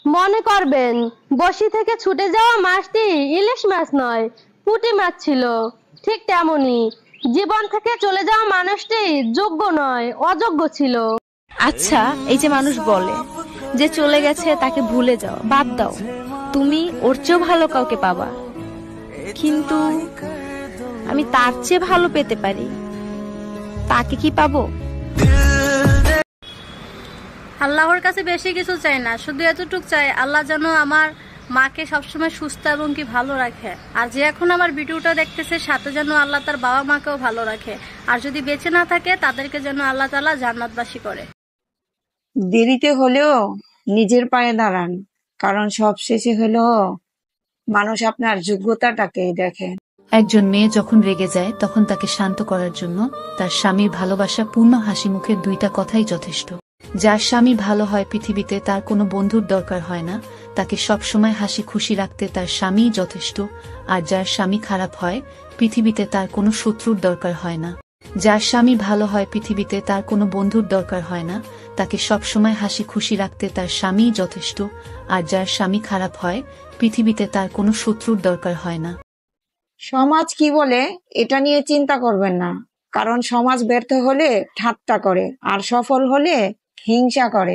মনে করবেন বসি থেকে ছুটে যাওয়া মাছটি ইলিশ মাছ নয়, পুঁটি মাছ ছিল। ঠিক তেমনি জীবন থেকে চলে যাওয়া মানুষটি যোগ্য নয়, অযোগ্য ছিল। আচ্ছা, এই যে মানুষ বলে যে চলে গেছে তাকে ভুলে যাও, বাদ দাও, তুমি ওর চেয়েও ভালো কাউকে পাবা, কিন্তু আমি তার চেয়ে ভালো পেতে পারি, তাকে কি পাবো? আল্লাহর কাছে বেশি কিছু চাই না, শুধু এতটুক চাই আল্লাহ যেন আমার মাকে সবসময় সুস্থ এবং কি ভালো রাখে। আর যে এখন আমার ভিডিওটা দেখতেছে সাথে যেন আল্লাহ তার বাবা মাকেও ভালো রাখে। আর যদি বেঁচে না থাকে তাদেরকে যেন আল্লাহ তাআলা জান্নাতবাসী করে। দেরিতে হলেও নিজের পায়ে দাঁড়ান, কারণ সব শেষে হলেও মানুষ আপনার যোগ্যতাটাকে দেখে। একজন মেয়ে যখন রেগে যায় তখন তাকে শান্ত করার জন্য তার স্বামীর ভালোবাসা পূর্ণ হাসি মুখের দুইটা কথাই যথেষ্ট। যার স্বামী ভালো হয় পৃথিবীতে তার কোনো বন্ধুর দরকার হয় না, তাকে সবসময় হাসি খুশি রাখতে তার স্বামীই যথেষ্ট। আর যার স্বামী খারাপ হয় পৃথিবীতে তার কোনো শত্রুর দরকার হয় না। যার স্বামী ভালো হয় পৃথিবীতে তার কোনো বন্ধুর দরকার হয় না, তাকে সবসময় হাসি খুশি রাখতে তার স্বামীই যথেষ্ট। আর যার স্বামী খারাপ হয় পৃথিবীতে তার কোনো শত্রুর দরকার হয় না। সমাজ কি বলে এটা নিয়ে চিন্তা করবেন না, কারণ সমাজ ব্যর্থ হলে ঠাট্টা করে আর সফল হলে হিংসা করে।